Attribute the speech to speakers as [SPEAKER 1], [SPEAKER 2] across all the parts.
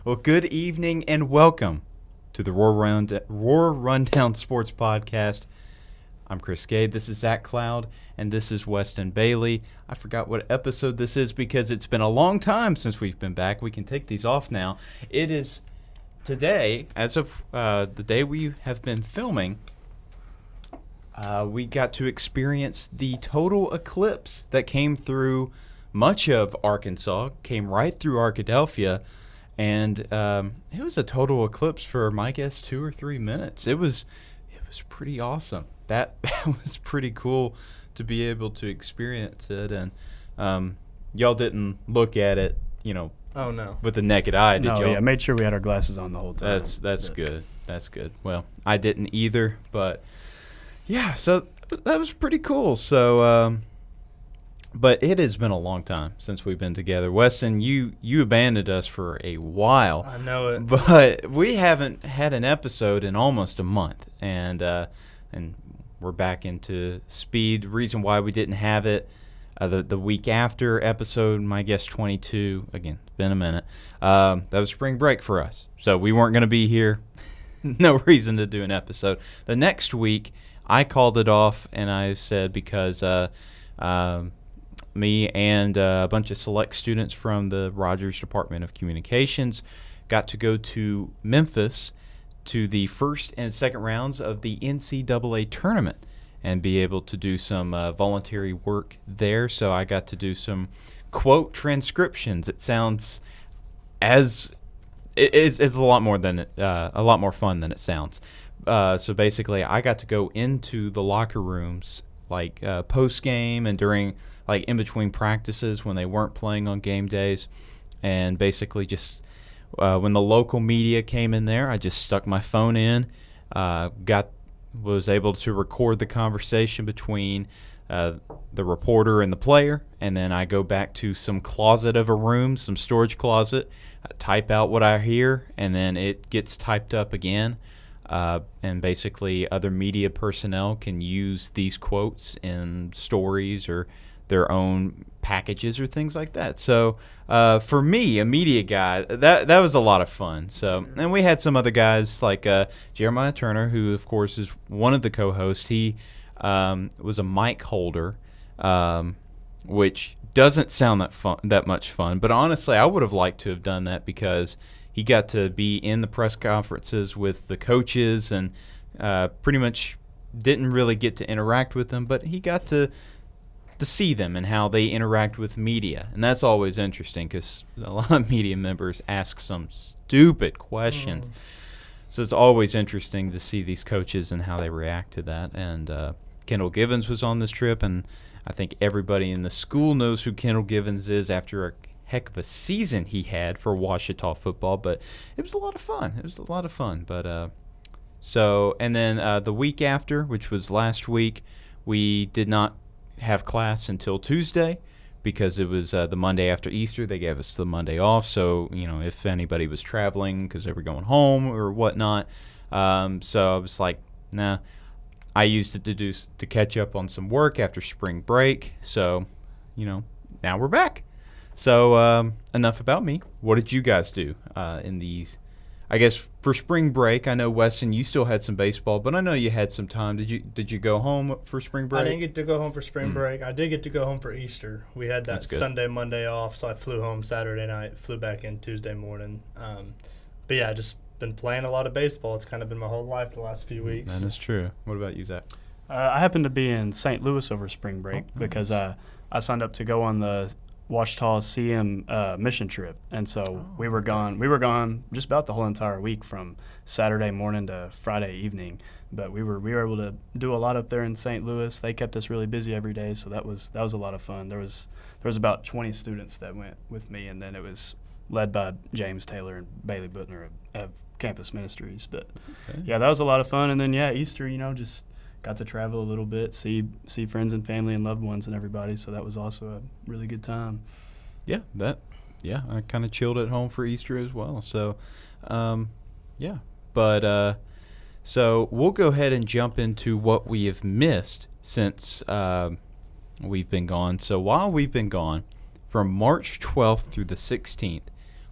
[SPEAKER 1] Well, good evening and welcome to the Roar Rundown Sports Podcast. I'm Chris Gade. This is Zach Cloud, and this is Weston Bailey. I forgot what episode this is because it's been a long time since we've been back. We can take these off now. It is today, as of the day we have been filming, we got to experience the total eclipse that came through much of Arkansas, came right through Arkadelphia, and it was a total eclipse for, my guess, 2 or 3 minutes. It was pretty awesome. That was pretty cool to be able to experience it, and y'all didn't look at it,
[SPEAKER 2] Oh no!
[SPEAKER 1] with the naked eye, did y'all?
[SPEAKER 3] No, yeah, made sure we had our glasses on the whole time.
[SPEAKER 1] That's good. That's good. Well, I didn't either, but yeah, so that was pretty cool. So, but it has been a long time since we've been together. Weston, you abandoned us for a while.
[SPEAKER 2] I know it.
[SPEAKER 1] But we haven't had an episode in almost a month, and we're back into speed. The reason why we didn't have it the week after episode, my guess 22, again, it's been a minute, that was spring break for us. So we weren't going to be here. No reason to do an episode. The next week, I called it off, and I said because me and a bunch of select students from the Rogers Department of Communications got to go to Memphis to the first and second rounds of the NCAA tournament and be able to do some voluntary work there. So I got to do some quote transcriptions. It sounds it's a lot more fun than it sounds. So basically, I got to go into the locker rooms like post game and during like in between practices when they weren't playing on game days, and basically just. When the local media came in there, I just stuck my phone in, was able to record the conversation between the reporter and the player, and then I go back to some closet of a room, some storage closet, type out what I hear, and then it gets typed up again, and basically other media personnel can use these quotes in stories or their own packages or things like that. So for me, a media guy, that was a lot of fun. So, and we had some other guys like Jeremiah Turner, who of course is one of the co-hosts. He was a mic holder, which doesn't sound that much fun. But honestly, I would have liked to have done that because he got to be in the press conferences with the coaches and pretty much didn't really get to interact with them, but he got to see them and how they interact with media. And that's always interesting because a lot of media members ask some stupid questions. So it's always interesting to see these coaches and how they react to that. And Kendall Givens was on this trip, and I think everybody in the school knows who Kendall Givens is after a heck of a season he had for Ouachita football. But it was a lot of fun. But so, and then the week after, which was last week, we did not have class until Tuesday because it was the Monday after Easter. They gave us the Monday off, so if anybody was traveling because they were going home or whatnot, so I was like, nah. I used it to catch up on some work after spring break. So now we're back. So enough about me. What did you guys do in these? I guess for spring break, I know, Weston, you still had some baseball, but I know you had some time. Did you go home for spring break?
[SPEAKER 2] I didn't get to go home for spring break. I did get to go home for Easter. We had that Sunday, Monday off, so I flew home Saturday night, flew back in Tuesday morning. But yeah, I just been playing a lot of baseball. It's kind of been my whole life the last few weeks.
[SPEAKER 1] That is true. What about you, Zach?
[SPEAKER 3] I happened to be in St. Louis over spring break because I signed up to go on the Ouachita CM mission trip, and so we were gone. We were gone just about the whole entire week from Saturday morning to Friday evening. But we were able to do a lot up there in St. Louis. They kept us really busy every day, so that was a lot of fun. There was about 20 students that went with me, and then it was led by James Taylor and Bailey Butner of Campus Ministries. But yeah, that was a lot of fun. And then Easter, just got to travel a little bit, see friends and family and loved ones and everybody. So that was also a really good time.
[SPEAKER 1] Yeah, I kind of chilled at home for Easter as well. So, so we'll go ahead and jump into what we have missed since we've been gone. So while we've been gone, from March 12th through the 16th,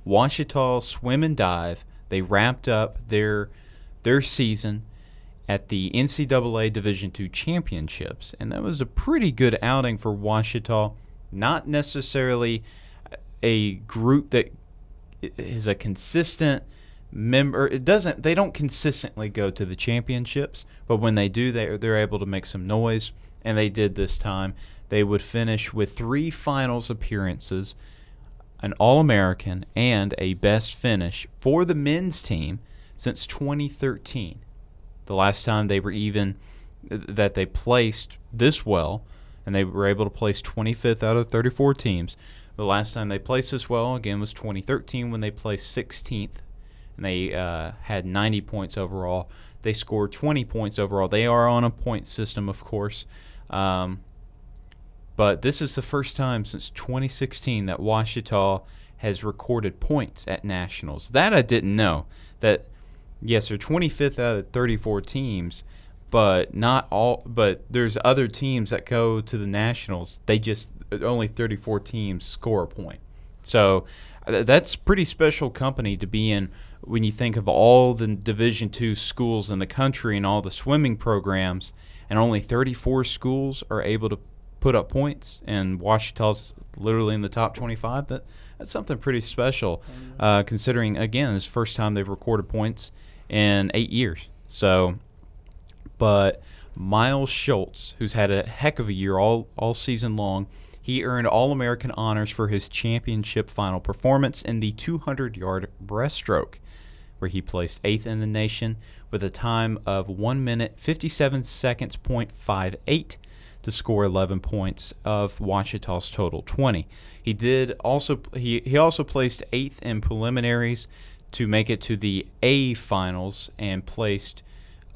[SPEAKER 1] Ouachita Swim and Dive, they wrapped up their season at the NCAA Division II Championships, and that was a pretty good outing for Ouachita. Not necessarily a group that is a consistent member. They don't consistently go to the championships, but when they do, they're able to make some noise, and they did this time. They would finish with 3 finals appearances, an All-American, and a best finish for the men's team since 2013. The last time they placed this well, and they were able to place 25th out of 34 teams. The last time they placed this well, again, was 2013 when they placed 16th, and they had 90 points overall. They scored 20 points overall. They are on a point system, of course. But this is the first time since 2016 that Ouachita has recorded points at nationals. That I didn't know. That, yes, they're 25th out of 34 teams, but not all. But there's other teams that go to the nationals. Only 34 teams score a point. So that's pretty special company to be in when you think of all the Division II schools in the country and all the swimming programs, and only 34 schools are able to put up points, and Ouachita's literally in the top 25. That's something pretty special, considering, again, it's the first time they've recorded points in 8 years. So, but Miles Schultz, who's had a heck of a year all season long, he earned All-American honors for his championship final performance in the 200-yard breaststroke, where he placed 8th in the nation with a time of 1 minute 57 seconds .58 to score 11 points of Ouachita's total 20. He also placed 8th in preliminaries to make it to the A finals and placed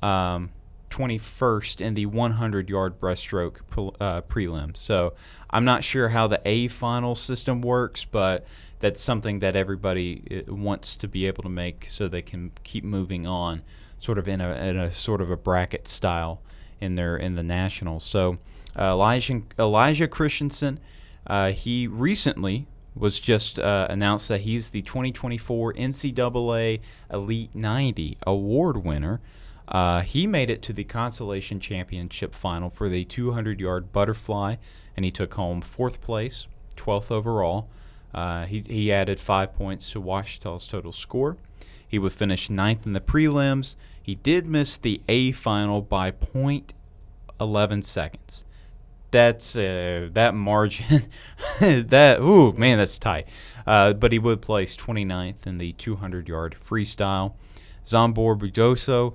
[SPEAKER 1] 21st in the 100-yard breaststroke prelim. So I'm not sure how the A final system works, but that's something that everybody wants to be able to make so they can keep moving on, sort of in a sort of a bracket style in the nationals. So Elijah Christensen, he recently was just announced that he's the 2024 NCAA Elite 90 award winner. He made it to the Consolation Championship final for the 200-yard butterfly, and he took home 4th place, 12th overall. He added 5 points to Ouachita's total score. He would finish 9th in the prelims. He did miss the A final by .11 seconds. That's that margin. That's tight. But he would place 29th in the 200-yard freestyle. Zambor Budoso,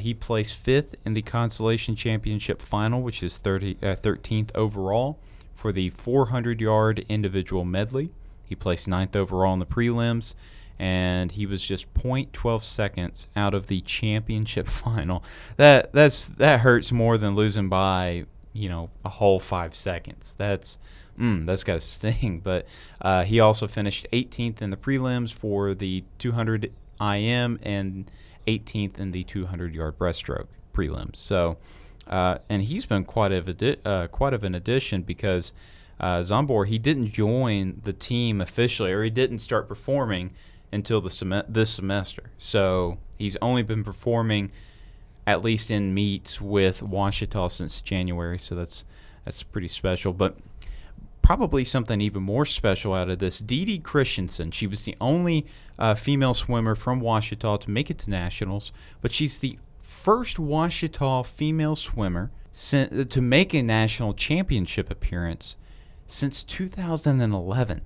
[SPEAKER 1] he placed 5th in the Consolation Championship final, which is 13th overall for the 400-yard individual medley. He placed 9th overall in the prelims, and he was just .12 seconds out of the championship final. That hurts more than losing by a whole 5 seconds. That's got to sting. But he also finished 18th in the prelims for the 200 IM and 18th in the 200-yard breaststroke prelims. So, and he's been quite of an addition because Zambor, he didn't join the team officially, or he didn't start performing until this semester. So he's only been performing at least in meets with Ouachita since January. So that's pretty special. But probably something even more special out of this, Dee Christensen. She was the only female swimmer from Ouachita to make it to nationals, but she's the first Ouachita female swimmer to make a national championship appearance since 2011.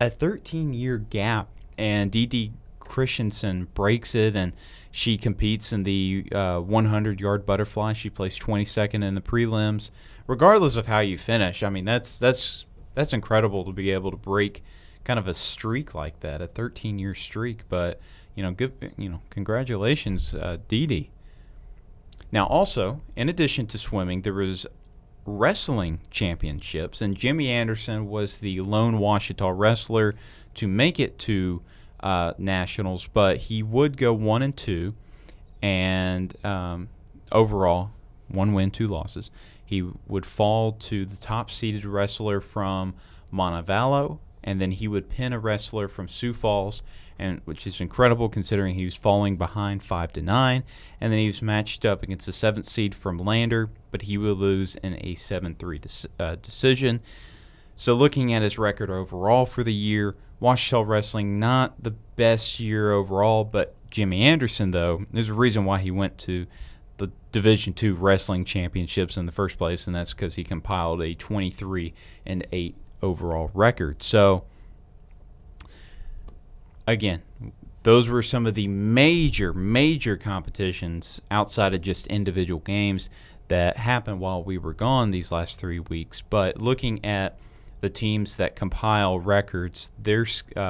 [SPEAKER 1] A 13-year gap, and Dee Christensen breaks it, and she competes in the 100-yard butterfly. She placed 22nd in the prelims. Regardless of how you finish, I mean, that's incredible to be able to break kind of a streak like that, a 13-year streak. But congratulations, Dee. Now, also, in addition to swimming, there was wrestling championships, and Jimmy Anderson was the lone Ouachita wrestler to make it to nationals, but he would go 1-2, and overall 1 win, 2 losses. He would fall to the top-seeded wrestler from Montevallo, and then he would pin a wrestler from Sioux Falls, and which is incredible considering he was falling behind 5-9, and then he was matched up against the 7th seed from Lander, but he would lose in a 7-3 decision. So looking at his record overall for the year, Ouachita Wrestling, not the best year overall, but Jimmy Anderson, though, there's a reason why he went to the Division II Wrestling Championships in the first place, and that's because he compiled a 23-8 overall record. So, again, those were some of the major competitions outside of just individual games that happened while we were gone these last 3 weeks. But looking at the teams that compile records, their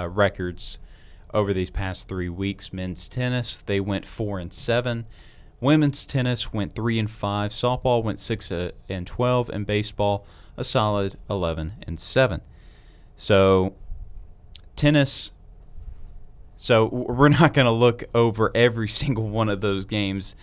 [SPEAKER 1] records over these past 3 weeks, men's tennis, they went 4-7. Women's tennis went 3-5. Softball went 6-12, and baseball a solid 11-7. So tennis. So we're not going to look over every single one of those games.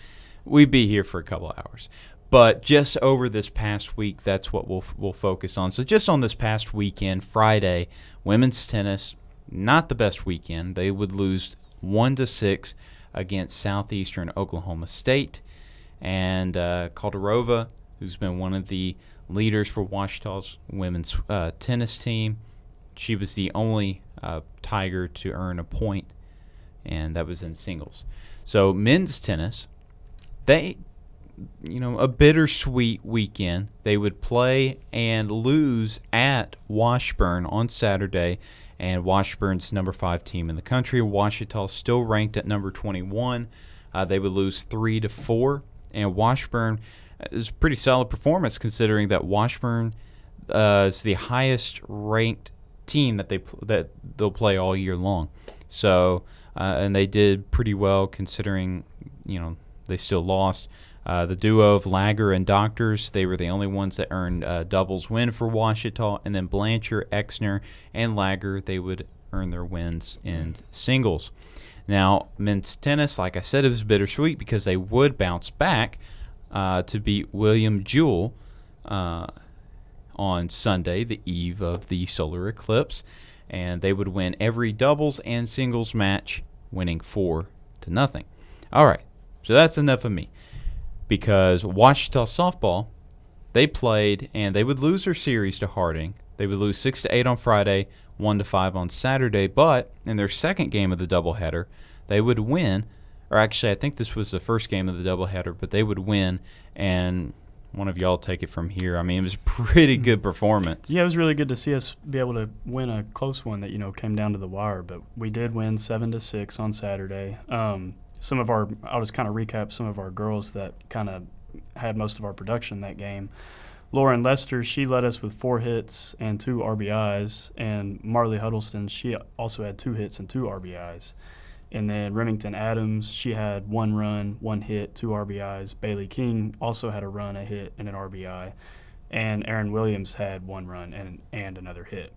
[SPEAKER 1] We'd be here for a couple of hours. But just over this past week, that's what we'll focus on. So just on this past weekend, Friday, women's tennis, not the best weekend. They would lose 1-6 against Southeastern Oklahoma State. And Calderova, who's been one of the leaders for Ouachita's women's tennis team, she was the only Tiger to earn a point, and that was in singles. So men's tennis, they, a bittersweet weekend. They would play and lose at Washburn on Saturday, and Washburn's number 5 team in the country. Ouachita still ranked at number 21. They would lose 3-4, and Washburn is a pretty solid performance considering that Washburn is the highest ranked team that they'll play all year long. So and they did pretty well considering they still lost. The duo of Lager and Doctors, they were the only ones that earned a doubles win for Ouachita, and then Blanchard, Exner, and Lager, they would earn their wins in singles. Now, men's tennis, like I said, it was bittersweet because they would bounce back to beat William Jewell on Sunday, the eve of the solar eclipse, and they would win every doubles and singles match, winning 4-0. All right, so that's enough of me. Because Ouachita softball, they played and they would lose their series to Harding. They would lose 6-8 on Friday, 1-5 on Saturday. But in their second game of the doubleheader, they would win. Or actually, I think this was the first game of the doubleheader, but they would win. And one of y'all take it from here. I mean, it was a pretty good performance.
[SPEAKER 3] Yeah, it was really good to see us be able to win a close one that came down to the wire. But we did win 7-6 on Saturday. I'll just kind of recap some of our girls that kind of had most of our production that game. Lauren Lester, she led us with 4 hits and 2 RBIs, and Marley Huddleston, she also had 2 hits and 2 RBIs. And then Remington Adams, she had 1 run, 1 hit, 2 RBIs. Bailey King also had a run, a hit, and an RBI. And Aaron Williams had 1 run and another hit.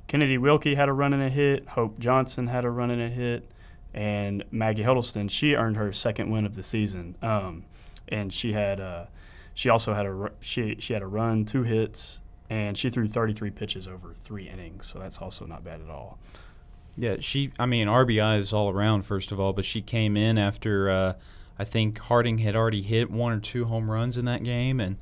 [SPEAKER 3] Kennedy Wilkie had a run and a hit. Hope Johnson had a run and a hit. And Maggie Huddleston, she earned her second win of the season, and she also had a run, 2 hits, and she threw 33 pitches over 3 innings, so that's also not bad at all.
[SPEAKER 1] Yeah, RBIs all around first of all, but she came in after I think Harding had already hit 1 or 2 home runs in that game, and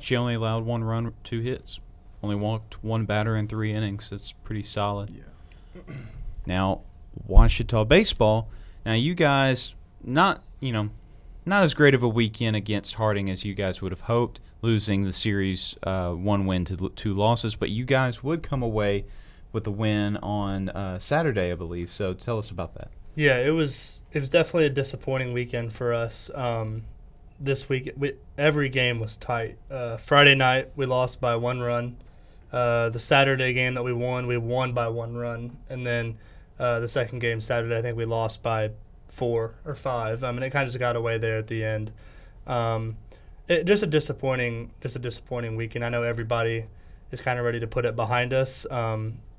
[SPEAKER 1] she only allowed 1 run, 2 hits, only walked 1 batter in 3 innings. That's pretty solid.
[SPEAKER 3] Yeah.
[SPEAKER 1] Now, Ouachita baseball. Now, you guys, not as great of a weekend against Harding as you guys would have hoped, losing the series 1 win to 2 losses. But you guys would come away with a win on Saturday, I believe. So tell us about that.
[SPEAKER 2] Yeah, it was definitely a disappointing weekend for us. This week, every game was tight. Friday night, we lost by 1 run. The Saturday game that we won by 1 run, and then the second game Saturday, I think we lost by 4 or 5. It kind of just got away there at the end. Just a disappointing weekend. I know everybody is kind of ready to put it behind us.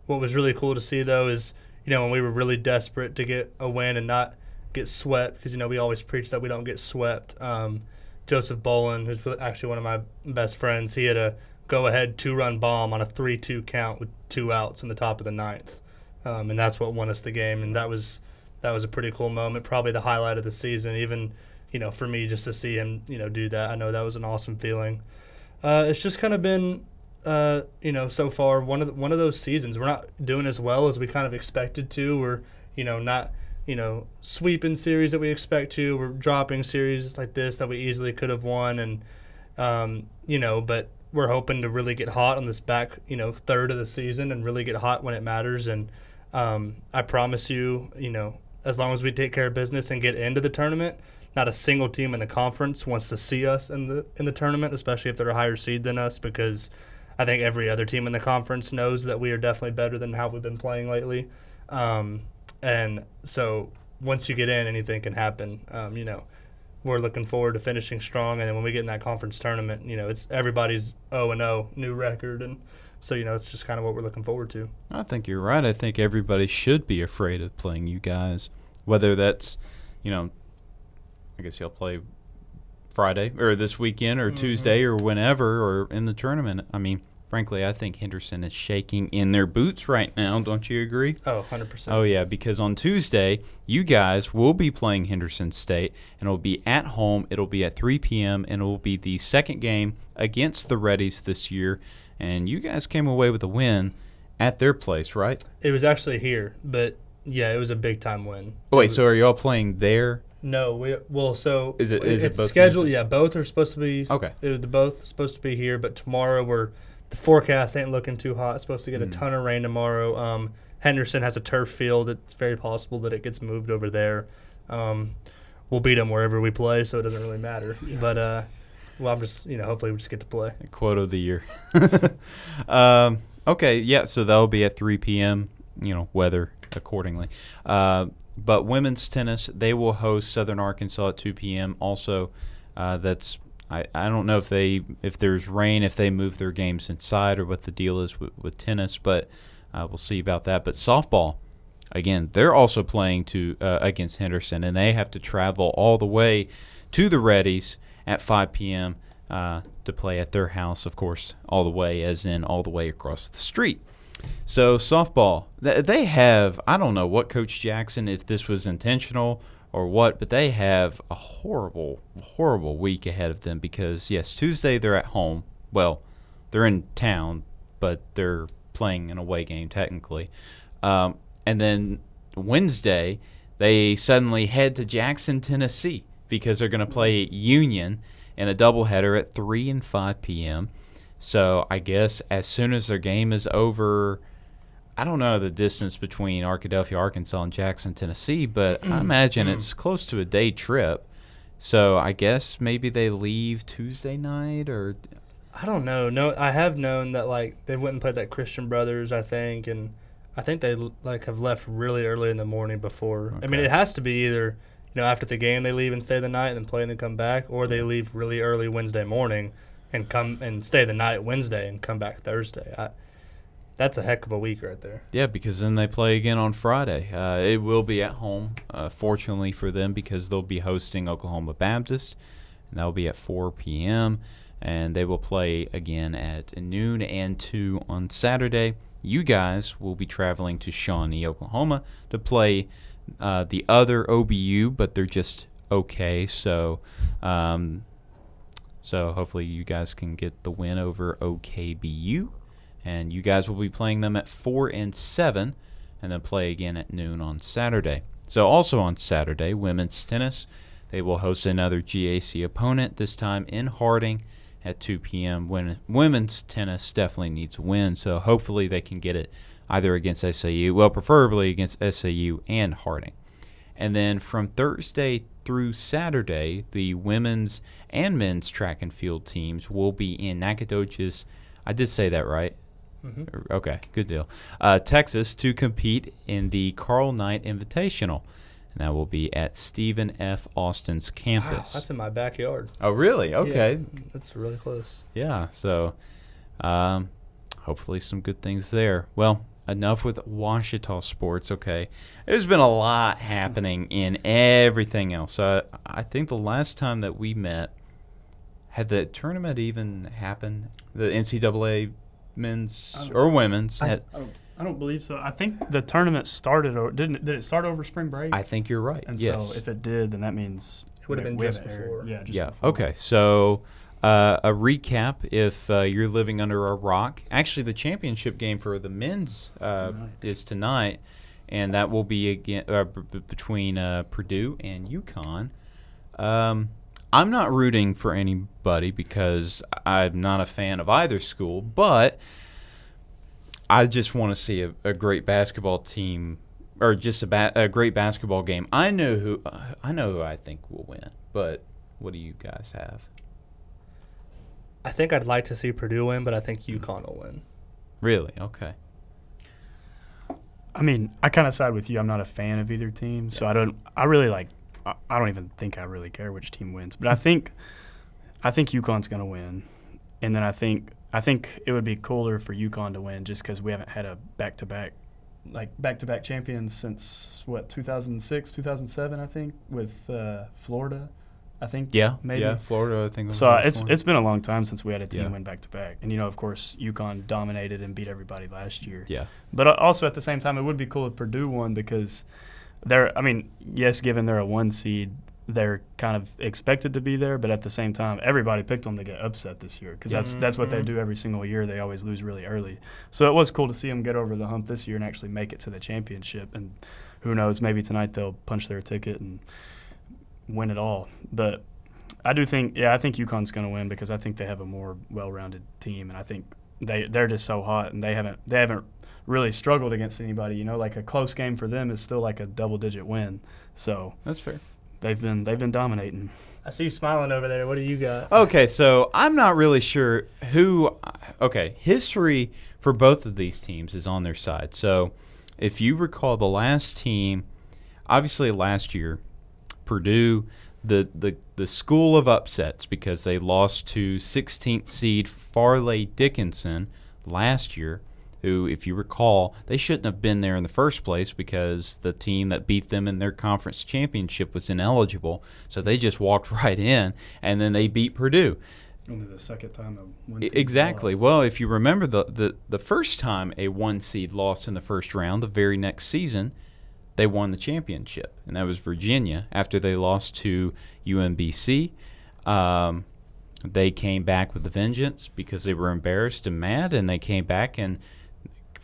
[SPEAKER 2] What was really cool to see though is when we were really desperate to get a win and not get swept, because we always preach that we don't get swept. Joseph Bolin, who's actually one of my best friends, he had a go-ahead 2-run bomb on a 3-2 count with 2 outs in the top of the 9th. And that's what won us the game, and that was a pretty cool moment, probably the highlight of the season, even, for me just to see him, do that. I know that was an awesome feeling. It's just kind of been, so far one of those seasons. We're not doing as well as we kind of expected to. We're, not, sweeping series that we expect to. We're dropping series like this that we easily could have won, and, but we're hoping to really get hot on this back, third of the season and really get hot when it matters. And I promise you, as long as we take care of business and get into the tournament, not a single team in the conference wants to see us in the tournament, especially if they're a higher seed than us, because I think every other team in the conference knows that we are definitely better than how we've been playing lately. And so once you get in, anything can happen. We're looking forward to finishing strong, and then when we get in that conference tournament, it's everybody's 0-0, new record, and so, it's just kind of what we're looking forward to.
[SPEAKER 1] I think you're right. I think everybody should be afraid of playing you guys, whether that's, I guess y'all play Friday or this weekend or Tuesday or whenever or in the tournament. I mean, frankly, I think Henderson is shaking in their boots right now. Don't you agree?
[SPEAKER 2] Oh, 100%.
[SPEAKER 1] Oh, yeah, because on Tuesday, you guys will be playing Henderson State, and it'll be at home. It'll be at 3 p.m., and it will be the second game against the Reddies this year. And you guys came away with a win at their place, right?
[SPEAKER 2] It was actually here, but, yeah, it was a big-time win.
[SPEAKER 1] Oh, wait, so are y'all playing there?
[SPEAKER 2] No,
[SPEAKER 1] Is it
[SPEAKER 2] it's
[SPEAKER 1] both
[SPEAKER 2] scheduled.
[SPEAKER 1] games?
[SPEAKER 2] Yeah, both are supposed to be.
[SPEAKER 1] Okay.
[SPEAKER 2] They're both supposed to be here, but tomorrow the forecast ain't looking too hot. It's supposed to get a ton of rain tomorrow. Henderson has a turf field. It's very possible that it gets moved over there. We'll beat them wherever we play, so it doesn't really matter. Yeah. But I'm just hopefully we just get to play.
[SPEAKER 1] Quote of the year. Okay, yeah. So that'll be at 3 p.m. Weather accordingly. But women's tennis, they will host Southern Arkansas at 2 p.m. Also, that's I don't know if there's rain, if they move their games inside or what the deal is with tennis, but we'll see about that. But softball, again, they're also playing against Henderson, and they have to travel all the way to the Reddies at 5 p.m. To play at their house, of course, all the way, as in all the way across the street. So softball, they have, I don't know what Coach Jackson, if this was intentional or what, but they have a horrible, horrible week ahead of them because, yes, Tuesday they're at home. Well, they're in town, but they're playing an away game technically. And then Wednesday they suddenly head to Jackson, Tennessee because they're going to play Union in a doubleheader at 3 and 5 p.m., So I guess as soon as their game is over, I don't know the distance between Arkadelphia, Arkansas, and Jackson, Tennessee, but I imagine it's close to a day trip. So I guess maybe they leave Tuesday night, or
[SPEAKER 2] I don't know. No, I have known that they went and played that Christian Brothers, I think, and I think they have left really early in the morning before. Okay. I mean, it has to be either after the game they leave and stay the night and then play and then come back, or they leave really early Wednesday morning and come and stay the night Wednesday and come back Thursday. That's a heck of a week right there.
[SPEAKER 1] Yeah, because then they play again on Friday. It will be at home, fortunately for them, because they'll be hosting Oklahoma Baptist, and that will be at 4 p.m., and they will play again at noon and 2 on Saturday. You guys will be traveling to Shawnee, Oklahoma, to play the other OBU, but they're just okay, so hopefully you guys can get the win over OKBU. And you guys will be playing them at 4 and 7, and then play again at noon on Saturday. So also on Saturday, women's tennis, they will host another GAC opponent, this time in Harding at 2 p.m. When women's tennis definitely needs a win, so hopefully they can get it either against SAU, well, preferably against SAU and Harding. And then from Thursday through Saturday, the women's and men's track and field teams will be in Nacogdoches. I did say that right. Mm-hmm. Okay, good deal. Texas to compete in the Carl Knight Invitational, and that will be at Stephen F. Austin's campus.
[SPEAKER 2] Wow, that's in my backyard.
[SPEAKER 1] Oh, really? Okay.
[SPEAKER 2] Yeah, that's really close.
[SPEAKER 1] Yeah, so hopefully some good things there. Well, enough with Ouachita sports, okay. There's been a lot happening in everything else. I think the last time that we met had the tournament even happened? The NCAA men's or women's?
[SPEAKER 3] I don't believe so. I think the tournament started, or did it start over spring break?
[SPEAKER 1] I think you're right.
[SPEAKER 3] And
[SPEAKER 1] yes.
[SPEAKER 3] so if it did, then that means
[SPEAKER 2] it would have been just before.
[SPEAKER 3] Yeah, just
[SPEAKER 1] yeah.
[SPEAKER 3] before.
[SPEAKER 1] Okay. So a recap: if you're living under a rock, actually the championship game for the men's is tonight, and that will be again between Purdue and UConn. I'm not rooting for anybody because I'm not a fan of either school, but I just want to see a great basketball team, or just a great basketball game. I know who I think will win, but what do you guys have?
[SPEAKER 2] I think I'd like to see Purdue win, but I think UConn will win.
[SPEAKER 1] Really? Okay.
[SPEAKER 3] I mean, I kind of side with you. I'm not a fan of either team, so I don't even think I really care which team wins. But I think UConn's going to win, and then I think it would be cooler for UConn to win just because we haven't had a back-to-back champions since 2006, 2007, I think, with Florida. I think maybe.
[SPEAKER 1] Yeah, Florida. I think.
[SPEAKER 3] So it's been a long time since we had a team win back-to-back, and of course UConn dominated and beat everybody last year.
[SPEAKER 1] Yeah.
[SPEAKER 3] But also at the same time, it would be cool if Purdue won because given they're a 1 seed, they're kind of expected to be there, but at the same time, everybody picked them to get upset this year because that's what they do every single year. They always lose really early. So it was cool to see them get over the hump this year and actually make it to the championship. And who knows, maybe tonight they'll punch their ticket and win it all. But I think UConn's going to win because I think they have a more well-rounded team, and I think they're just so hot, and they haven't really struggled against anybody. Like a close game for them is still like a double-digit win. So
[SPEAKER 1] that's fair.
[SPEAKER 3] They've been dominating.
[SPEAKER 2] I see you smiling over there. What do you got?
[SPEAKER 1] Okay, so I'm not really sure who. Okay, history for both of these teams is on their side. So if you recall, the last team, obviously last year, Purdue, the school of upsets because they lost to 16th seed Farley Dickinson last year, who, if you recall, they shouldn't have been there in the first place because the team that beat them in their conference championship was ineligible. So they just walked right in, and then they beat Purdue.
[SPEAKER 3] Only the second time a 1 seed
[SPEAKER 1] Exactly.
[SPEAKER 3] lost.
[SPEAKER 1] Well, if you remember the first time a 1 seed lost in the first round, the very next season, they won the championship, and that was Virginia after they lost to UMBC. They came back with a vengeance because they were embarrassed and mad, and they came back and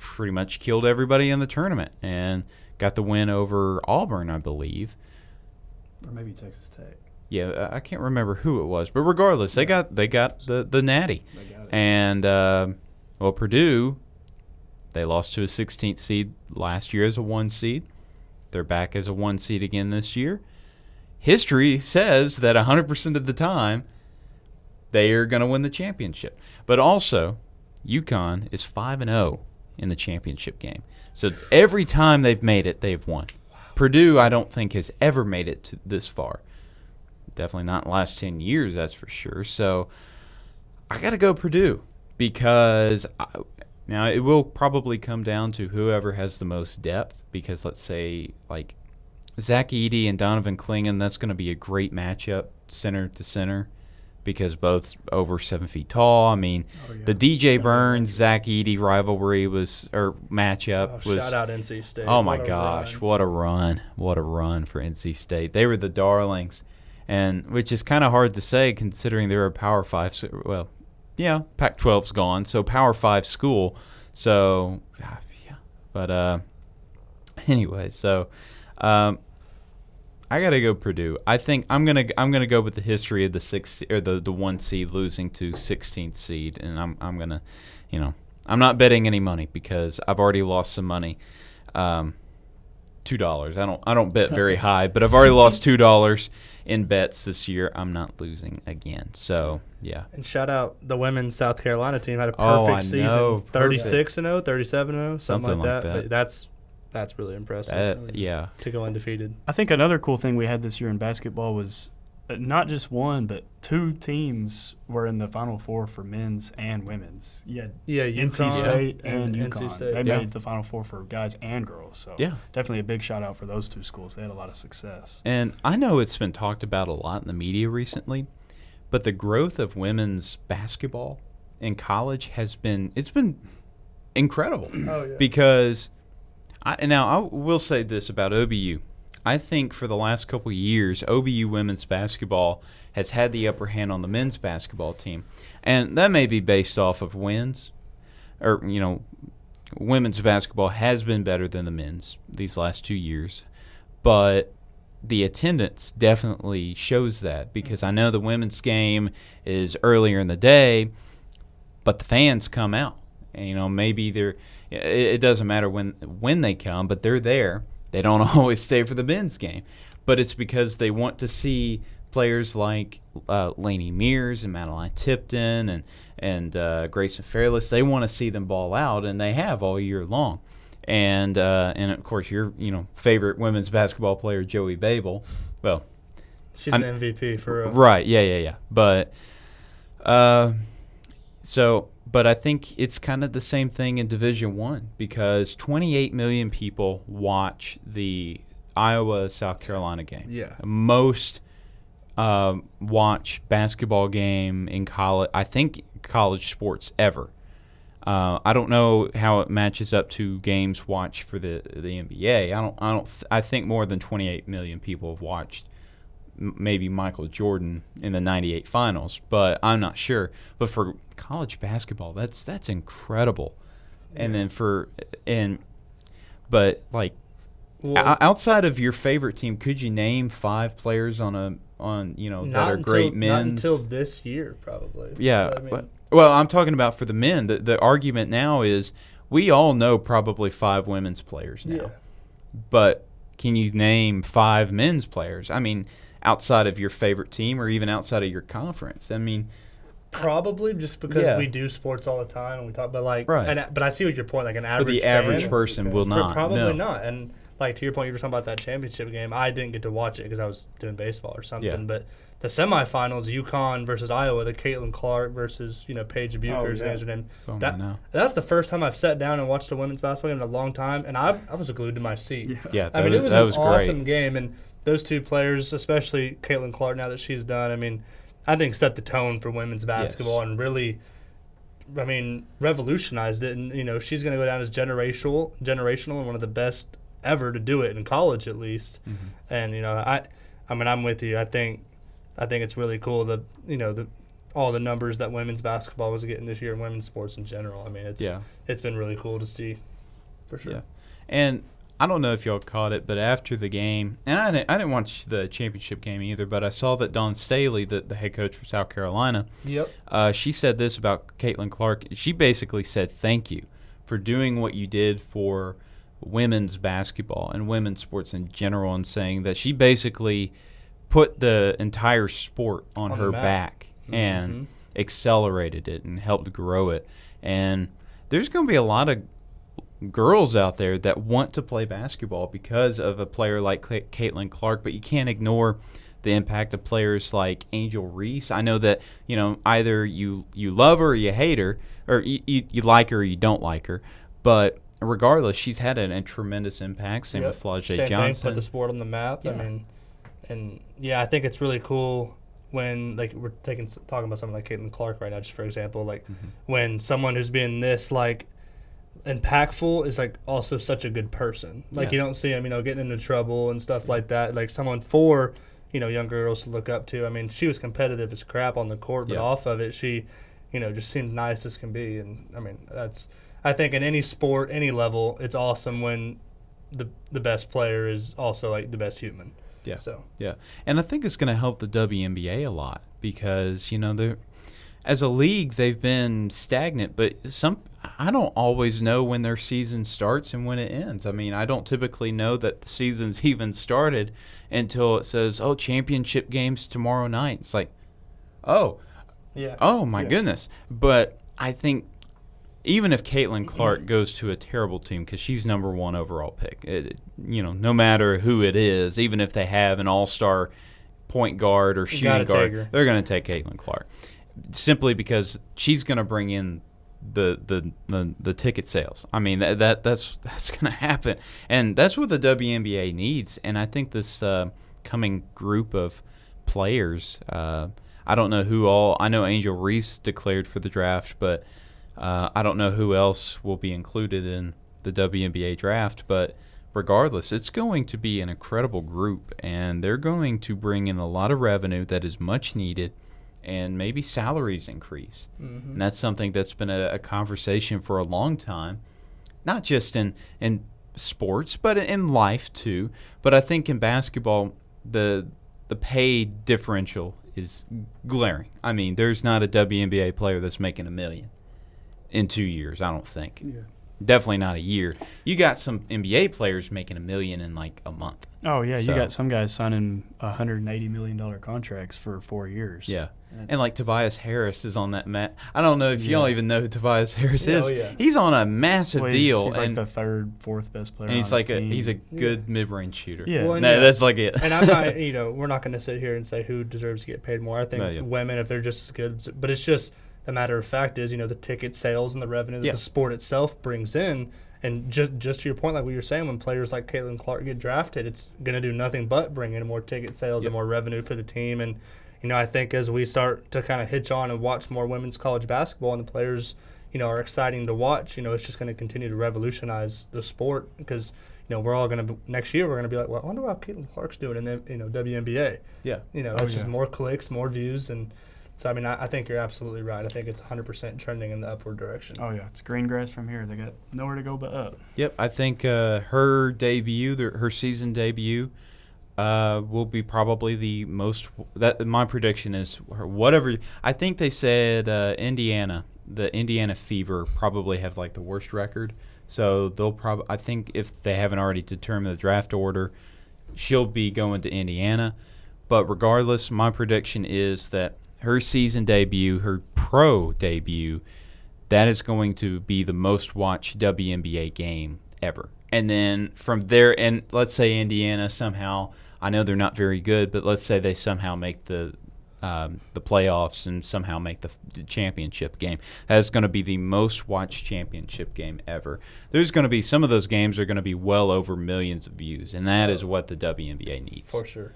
[SPEAKER 1] pretty much killed everybody in the tournament and got the win over Auburn, I believe.
[SPEAKER 3] Or maybe Texas Tech.
[SPEAKER 1] Yeah, I can't remember who it was, but regardless, they got the natty.
[SPEAKER 3] They got it.
[SPEAKER 1] And Purdue, they lost to a 16th seed last year as a 1 seed. They're back as a 1 seed again this year. History says that 100% of the time they are going to win the championship. But also, UConn is 5-0 in the championship game. So every time they've made it, they've won. Purdue, I don't think, has ever made it to this far. Definitely not in the last 10 years, that's for sure. So I got to go Purdue because now it will probably come down to whoever has the most depth because let's say like Zach Edey and Donovan Clingan, that's going to be a great matchup center to center because both over 7 feet tall. I mean, the DJ Burns, Zach Edey rivalry matchup was.
[SPEAKER 2] Shout out NC State.
[SPEAKER 1] Oh my gosh, what a run! What a run for NC State. They were the darlings, and which is kind of hard to say considering they're a Power 5. Well, yeah, Pac-12's gone, so Power 5 school. So yeah, but anyway, so. I gotta go Purdue. I think I'm gonna go with the history of the 1 seed losing to 16th seed, and I'm gonna, I'm not betting any money because I've already lost some money, $2. I don't bet very high, but I've already lost $2 in bets this year. I'm not losing again. So yeah.
[SPEAKER 2] And shout out the women's South Carolina team had a perfect season, 36-0, 37-0, something like that. But that's really impressive.
[SPEAKER 1] Yeah.
[SPEAKER 2] To go undefeated.
[SPEAKER 3] I think another cool thing we had this year in basketball was not just one, but 2 teams were in the Final Four for men's and women's. Yeah, NC State and UConn.
[SPEAKER 2] NC State.
[SPEAKER 3] They made the Final Four for guys and girls. So definitely a big shout out for those 2 schools. They had a lot of success.
[SPEAKER 1] And I know it's been talked about a lot in the media recently, but the growth of women's basketball in college has been incredible.
[SPEAKER 2] Oh, yeah.
[SPEAKER 1] Because I will say this about OBU. I think for the last couple of years, OBU women's basketball has had the upper hand on the men's basketball team. And that may be based off of wins. Or, women's basketball has been better than the men's these last 2 years. But the attendance definitely shows that, because I know the women's game is earlier in the day, but the fans come out. And, maybe it doesn't matter when they come, but they're there. They don't always stay for the men's game. But it's because they want to see players like Lainey Mears and Madeline Tipton and Grayson Fairless. They want to see them ball out, and they have all year long. And of course, your favorite women's basketball player, Joey Babel. Well,
[SPEAKER 2] she's an MVP for real.
[SPEAKER 1] Right. Yeah. But but I think it's kind of the same thing in Division I, because 28 million people watch the Iowa-South Carolina game.
[SPEAKER 2] Yeah.
[SPEAKER 1] Most watch basketball game in college. I think college sports ever. I don't know how it matches up to games watched for the NBA. I think more than 28 million people have watched maybe Michael Jordan in the 98 finals, but I'm not sure. But for college basketball, that's incredible. Yeah. And then outside of your favorite team, could you name 5 players that are great men's?
[SPEAKER 2] Not until this year, probably.
[SPEAKER 1] Yeah. Well, I'm talking about for the men. The argument now is we all know probably 5 women's players now.
[SPEAKER 2] Yeah.
[SPEAKER 1] But can you name 5 men's players? I mean, outside of your favorite team or even outside of your conference? I mean,
[SPEAKER 2] probably just because we do sports all the time and we talk about right. But I see what your point. Like an average.
[SPEAKER 1] But the average person will not.
[SPEAKER 2] Probably not. And like to your point, you were talking about that championship game. I didn't get to watch it because I was doing baseball or something.
[SPEAKER 1] Yeah.
[SPEAKER 2] But the semifinals, UConn versus Iowa, the Caitlin Clark versus Paige Bucher's name. That's the first time I've sat down and watched a women's basketball game in a long time, and I was glued to my seat.
[SPEAKER 1] Yeah,
[SPEAKER 2] it was an awesome game, and those 2 players, especially Caitlin Clark, now that she's done, I think set the tone for women's basketball and really, revolutionized it. And she's going to go down as generational and one of the best ever to do it in college, at least. Mm-hmm. And I'm with you. I think it's really cool that all the numbers that women's basketball was getting this year and women's sports in general. It's been really cool to see, for sure. Yeah.
[SPEAKER 1] And I don't know if y'all caught it, but after the game, and I didn't watch the championship game either, but I saw that Dawn Staley, the head coach for South Carolina, she said this about Caitlin Clark. She basically said, thank you for doing what you did for women's basketball and women's sports in general, and saying that she basically put the entire sport on her back and accelerated it and helped grow it. And there's going to be a lot of girls out there that want to play basketball because of a player like Caitlin Clark, but you can't ignore the impact of players like Angel Reese. I know that either you love her or you hate her, or you like her or you don't like her, but regardless, she's had a tremendous impact. Same with Flau'jae Johnson.
[SPEAKER 2] Thing, put the sport on the map. Yeah. I think it's really cool when we're talking about something like Caitlin Clark right now, just for example, when someone who's being this impactful is also such a good person. You don't see him, getting into trouble and stuff like that. Like someone for, young girls to look up to. She was competitive as crap on the court, but off of it, she, just seemed nice as can be. And I think in any sport, any level, it's awesome when the best player is also the best human.
[SPEAKER 1] Yeah. Yeah. And I think it's going to help the WNBA a lot because, they're as a league, they've been stagnant, but I don't always know when their season starts and when it ends. I don't typically know that the season's even started until it says, championship games tomorrow night. It's like, oh my goodness. But I think even if Caitlin Clark goes to a terrible team, because she's number 1 overall pick, no matter who it is, even if they have an all-star point guard or shooting guard, they're going to take Caitlin Clark. Simply because she's going to bring in the ticket sales. That's going to happen, and that's what the WNBA needs. And I think this coming group of players, I I don't know who all. I know Angel Reese declared for the draft, but I don't know who else will be included in the WNBA draft. But regardless, it's going to be an incredible group, and they're going to bring in a lot of revenue that is much needed, and maybe salaries increase.
[SPEAKER 2] Mm-hmm.
[SPEAKER 1] And that's something that's been a conversation for a long time, not just in sports, but in life too. But I think in basketball, the pay differential is glaring. I mean, there's not a WNBA player that's making $1 million in 2 years, I don't think.
[SPEAKER 2] Yeah.
[SPEAKER 1] Definitely not a year. You got some NBA players making $1 million in like a month.
[SPEAKER 3] Oh, yeah.
[SPEAKER 1] So,
[SPEAKER 3] you got some guys signing $180 million contracts for 4 years.
[SPEAKER 1] Yeah. And like Tobias Harris is on that I don't know if you don't even know who Tobias Harris is.
[SPEAKER 2] Oh, yeah.
[SPEAKER 1] He's on a massive deal.
[SPEAKER 3] He's like the third, fourth best player.
[SPEAKER 1] And he's
[SPEAKER 3] on
[SPEAKER 1] like
[SPEAKER 3] his team.
[SPEAKER 1] he's a good mid-range shooter.
[SPEAKER 3] Yeah.
[SPEAKER 2] Well,
[SPEAKER 1] That's like it.
[SPEAKER 2] And I'm not, we're not going to sit here and say who deserves to get paid more. I think
[SPEAKER 1] No, yeah.
[SPEAKER 2] women, if they're just as good, but it's just the matter of fact is, the ticket sales and the revenue that the sport itself brings in. And just to your point, like what you're saying, when players like Caitlin Clark get drafted, it's going to do nothing but bring in more ticket sales and more revenue for the team. And, I think as we start to kind of hitch on and watch more women's college basketball and the players, are exciting to watch, it's just going to continue to revolutionize the sport because, we're all going to next year, we're going to be like, well, I wonder how Caitlin Clark's doing in the, WNBA.
[SPEAKER 1] Yeah.
[SPEAKER 2] It's just more clicks, more views. And so, I think you're absolutely right. I think it's 100% trending in the upward direction.
[SPEAKER 3] Oh, yeah. It's green grass from here. They got nowhere to go but up.
[SPEAKER 1] Yep. I think her debut, her season debut, will be probably the most. That my prediction is whatever. I think they said Indiana, the Indiana Fever, probably have like the worst record. So they'll probably. I think if they haven't already determined the draft order, she'll be going to Indiana. But regardless, my prediction is that her season debut, her pro debut, that is going to be the most watched WNBA game ever. And then from there, and let's say Indiana somehow, I know they're not very good, but let's say they somehow make the playoffs and somehow make the championship game. That's going to be the most watched championship game ever. There's going to be some of those games are going to be well over millions of views, and that is what the WNBA needs.
[SPEAKER 2] For sure.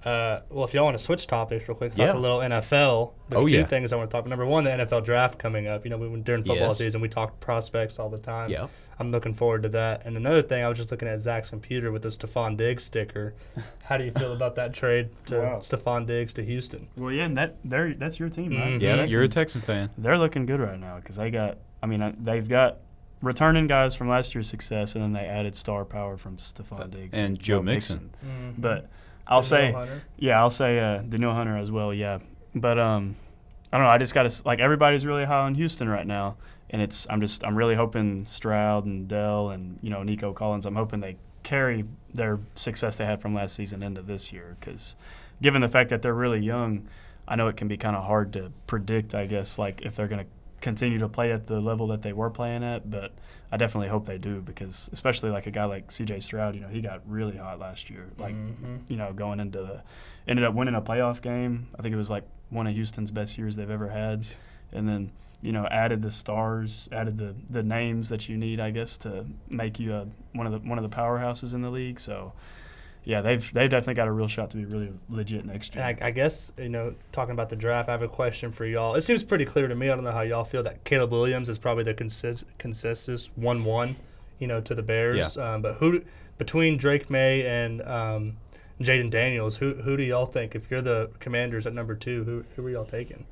[SPEAKER 2] Well, if y'all want to switch topics real quick, talk a little NFL. There's two things I want to talk about. Number one, the NFL draft coming up. During football season, we talk prospects all the time.
[SPEAKER 1] Yeah.
[SPEAKER 2] I'm looking forward to that. And another thing, I was just looking at Zach's computer with the Stephon Diggs sticker. How do you feel about that trade to Stephon Diggs to Houston?
[SPEAKER 3] Well, yeah, and that's your team, right?
[SPEAKER 2] Mm-hmm.
[SPEAKER 1] Yeah, you're a Texan fan.
[SPEAKER 3] They're looking good right now because they've got returning guys from last year's success, and then they added star power from Stephon Diggs
[SPEAKER 1] and Joe Mixon.
[SPEAKER 2] Mm-hmm.
[SPEAKER 3] But I'll say Danielle Hunter as well, yeah. But I don't know. I just got to everybody's really high on Houston right now, and I'm really hoping Stroud and Dell and Nico Collins. I'm hoping they carry their success they had from last season into this year because, given the fact that they're really young, I know it can be kind of hard to predict. I guess if they're going to continue to play at the level that they were playing at, but I definitely hope they do because especially a guy like C.J. Stroud, he got really hot last year. Going ended up winning a playoff game. I think it was one of Houston's best years they've ever had, and then added the stars, added the names that you need, I guess, to make you one of the powerhouses in the league. So. Yeah, they've definitely got a real shot to be really legit next year.
[SPEAKER 2] I guess, talking about the draft, I have a question for y'all. It seems pretty clear to me. I don't know how y'all feel that Caleb Williams is probably the consensus 1-1, to the Bears.
[SPEAKER 1] Yeah.
[SPEAKER 2] But who between Drake May and Jaden Daniels, who do y'all think, if you're the Commanders at number 2, who are y'all taking?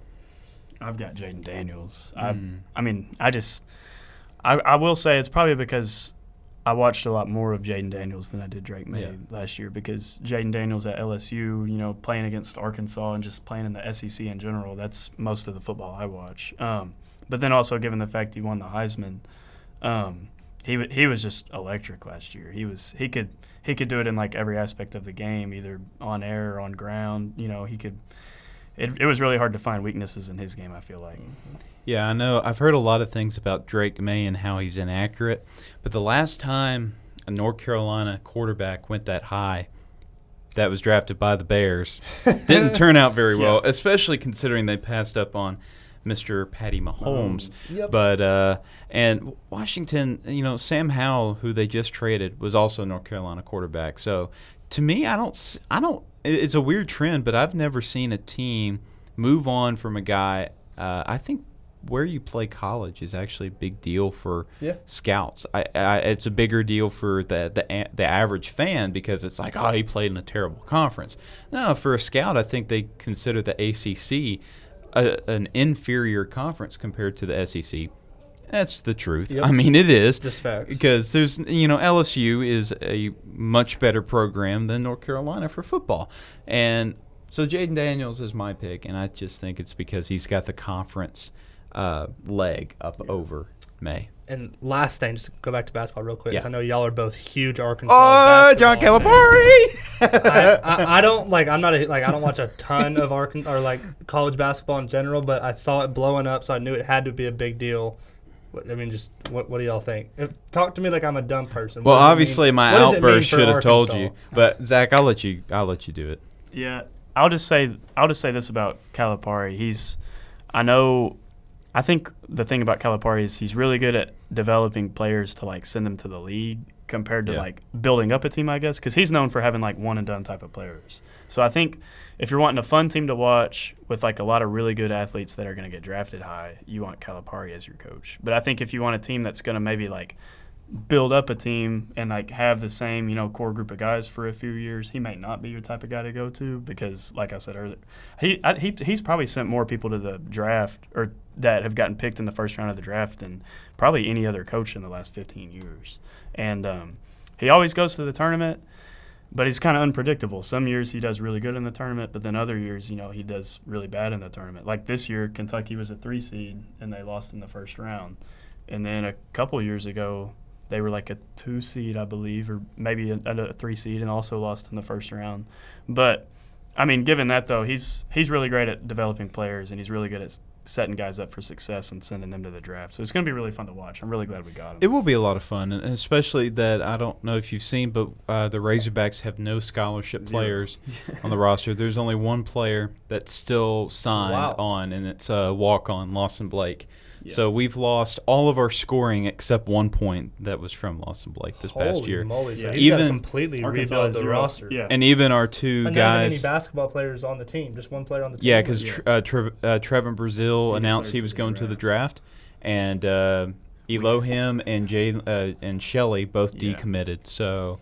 [SPEAKER 3] I've got Jaden Daniels. I will say it's probably because I watched a lot more of Jaden Daniels than I did Drake May last year because Jaden Daniels at LSU, playing against Arkansas and just playing in the SEC in general, that's most of the football I watch. But then also given the fact he won the Heisman, he was just electric last year. He could do it in every aspect of the game, either on air or on ground. He could. It was really hard to find weaknesses in his game, I feel like.
[SPEAKER 1] Yeah, I know. I've heard a lot of things about Drake May and how he's inaccurate. But the last time a North Carolina quarterback went that high that was drafted by the Bears didn't turn out very well, especially considering they passed up on Mr. Patty Mahomes.
[SPEAKER 2] Yep.
[SPEAKER 1] But and Washington, Sam Howell, who they just traded, was also a North Carolina quarterback. So to me, I don't. It's a weird trend, but I've never seen a team move on from a guy. I think where you play college is actually a big deal for scouts. It's a bigger deal for the average fan because it's like, oh, he played in a terrible conference. No, for a scout, I think they consider the ACC an inferior conference compared to the SEC. That's the truth.
[SPEAKER 2] Yep.
[SPEAKER 1] I mean, it is.
[SPEAKER 2] Just facts.
[SPEAKER 1] Because there's, LSU is a much better program than North Carolina for football. And so Jaden Daniels is my pick, and I just think it's because he's got the conference leg up over May.
[SPEAKER 2] And last thing, just to go back to basketball real quick.
[SPEAKER 1] Yeah.
[SPEAKER 2] I know y'all are both huge Arkansas.
[SPEAKER 1] Oh, John Calipari!
[SPEAKER 2] I don't I'm not I don't watch a ton of Arkansas or college basketball in general, but I saw it blowing up, so I knew it had to be a big deal. I mean, just what do y'all think? Talk to me like I'm a dumb person.
[SPEAKER 1] Well, obviously my outburst should have told you, but Zach, I'll let you do it.
[SPEAKER 3] Yeah, I'll just say this about Calipari. I think the thing about Calipari is he's really good at developing players to send them to the league compared to building up a team, I guess, because he's known for having one and done type of players. So I think if you're wanting a fun team to watch with a lot of really good athletes that are going to get drafted high, you want Calipari as your coach. But I think if you want a team that's going to maybe build up a team and have the same core group of guys for a few years, he may not be your type of guy to go to because, like I said earlier, he's probably sent more people to the draft or that have gotten picked in the first round of the draft than probably any other coach in the last 15 years. And he always goes to the tournament, but he's kind of unpredictable. Some years he does really good in the tournament, but then other years, he does really bad in the tournament. Like this year, Kentucky was a 3 seed and they lost in the first round. And then a couple years ago, they were a 2 seed, I believe, or maybe a 3 seed, and also lost in the first round. But I mean, given that though, he's really great at developing players, and he's really good at setting guys up for success and sending them to the draft. So it's going to be really fun to watch. I'm really glad we got him.
[SPEAKER 1] It will be a lot of fun, and especially that I don't know if you've seen, but the Razorbacks have no scholarship players on the roster. There's only one player that's still signed on, and it's a walk-on, Lawson Blake. Yeah. So we've lost all of our scoring except 1 point that was from Lawson Blake this past year.
[SPEAKER 2] Holy moly. So he's got to completely rebuild the roster.
[SPEAKER 1] Yeah. And even our two guys.
[SPEAKER 2] Not even any basketball players on the team, just one player on the team.
[SPEAKER 1] Yeah, because Trevin Brazil announced he was going to the draft, and Elohim and Shelley both decommitted. So,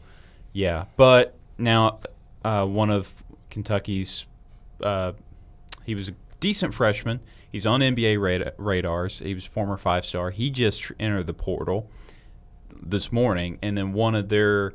[SPEAKER 1] yeah. But now one of Kentucky's he was a decent freshman. He's on NBA radars. He was former 5-star. He just entered the portal this morning, and then one of their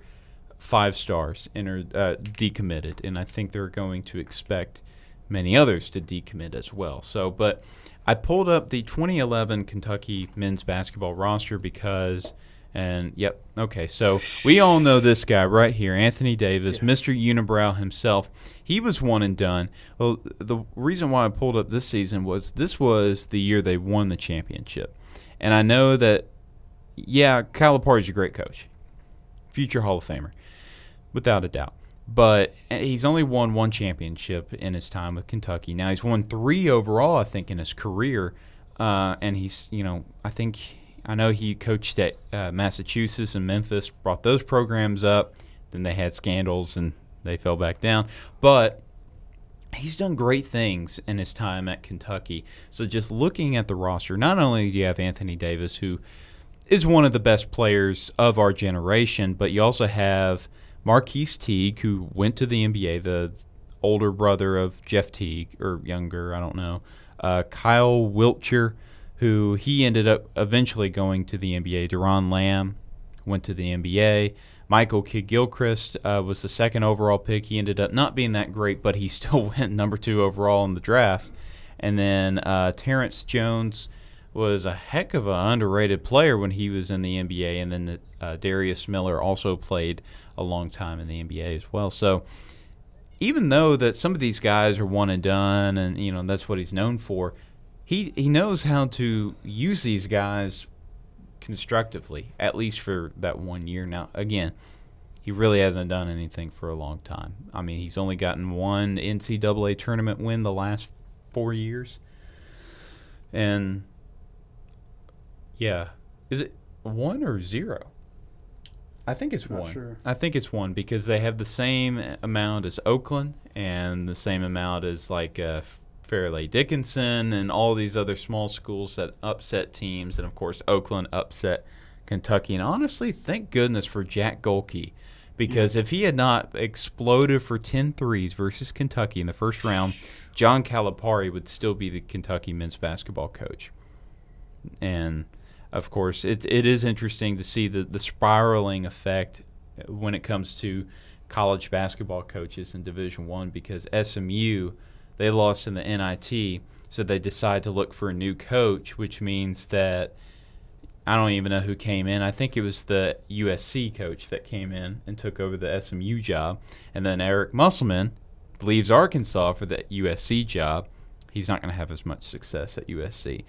[SPEAKER 1] 5-stars decommitted, and I think they're going to expect many others to decommit as well. So, but I pulled up the 2011 Kentucky men's basketball roster because, so we all know this guy right here, Anthony Davis, Mr. Unibrow himself. He was one and done. Well, the reason why I pulled up this season was this was the year they won the championship. And I know that, Calipari's a great coach, future Hall of Famer, without a doubt. But he's only won one championship in his time with Kentucky. Now, he's won 3 overall, I think, in his career. And he's, I know he coached at Massachusetts and Memphis, brought those programs up. Then they had scandals and they fell back down. But he's done great things in his time at Kentucky. So just looking at the roster, not only do you have Anthony Davis, who is one of the best players of our generation, but you also have Marquise Teague, who went to the NBA, the older brother of Jeff Teague, or younger, I don't know. Kyle Wiltshire, who he ended up eventually going to the NBA. Deron Lamb went to the NBA. Michael Kidd-Gilchrist was the 2nd overall pick. He ended up not being that great, but he still went number 2 overall in the draft. And then Terrence Jones was a heck of an underrated player when he was in the NBA. And then Darius Miller also played a long time in the NBA as well. So even though that some of these guys are one and done and, that's what he's known for, he knows how to use these guys constructively, at least for that 1 year. Now, again, he really hasn't done anything for a long time. I mean, he's only gotten one NCAA tournament win the last 4 years. And, is it 1 or 0? I think it's 1.
[SPEAKER 3] Sure.
[SPEAKER 1] I think it's 1 because they have the same amount as Oakland and the same amount as, Fairleigh Dickinson and all these other small schools that upset teams. And, of course, Oakland upset Kentucky. And honestly, thank goodness for Jack Golke, because if he had not exploded for 10 threes versus Kentucky in the first round, John Calipari would still be the Kentucky men's basketball coach. And, of course, it is interesting to see the spiraling effect when it comes to college basketball coaches in Division I, because SMU, they lost in the NIT, so they decide to look for a new coach, which means that I don't even know who came in. I think it was the USC coach that came in and took over the SMU job. And then Eric Musselman leaves Arkansas for the USC job. He's not going to have as much success at USC.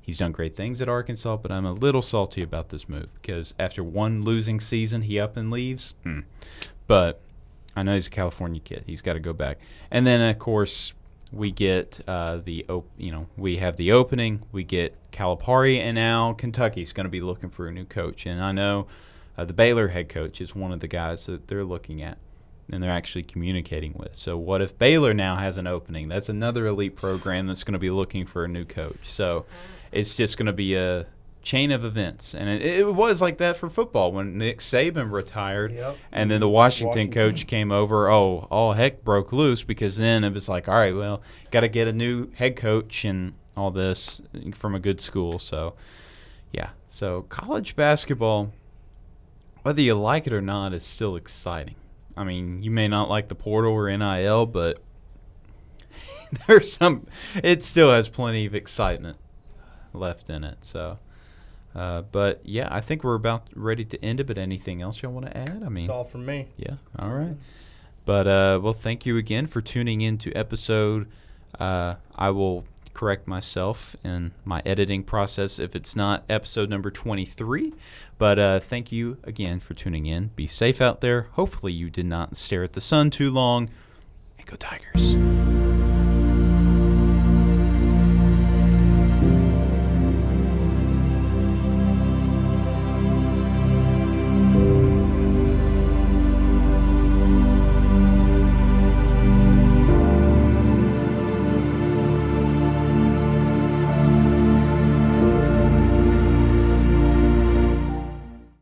[SPEAKER 1] He's done great things at Arkansas, but I'm a little salty about this move because after one losing season, he up and leaves. But I know he's a California kid. He's got to go back. And then, of course, we get we have the opening. We get Calipari, and now Kentucky's going to be looking for a new coach. And I know the Baylor head coach is one of the guys that they're looking at and they're actually communicating with. So what if Baylor now has an opening? That's another elite program that's going to be looking for a new coach. So it's just going to be a chain of events. And it was like that for football when Nick Saban retired.
[SPEAKER 2] Yep.
[SPEAKER 1] And then the Washington coach came over. All heck broke loose, because then it was like, all right, well, got to get a new head coach and all this from a good school. So, yeah. So college basketball, whether you like it or not, is still exciting. I mean, you may not like the portal or NIL, but it still has plenty of excitement left in it. So, but yeah, I think we're about ready to end it. But anything else y'all want to add? I mean,
[SPEAKER 2] it's all from me.
[SPEAKER 1] Yeah. All right. But well, thank you again for tuning in to episode. I will correct myself in my editing process if it's not episode number 23. But thank you again for tuning in. Be safe out there. Hopefully you did not stare at the sun too long. And go Tigers.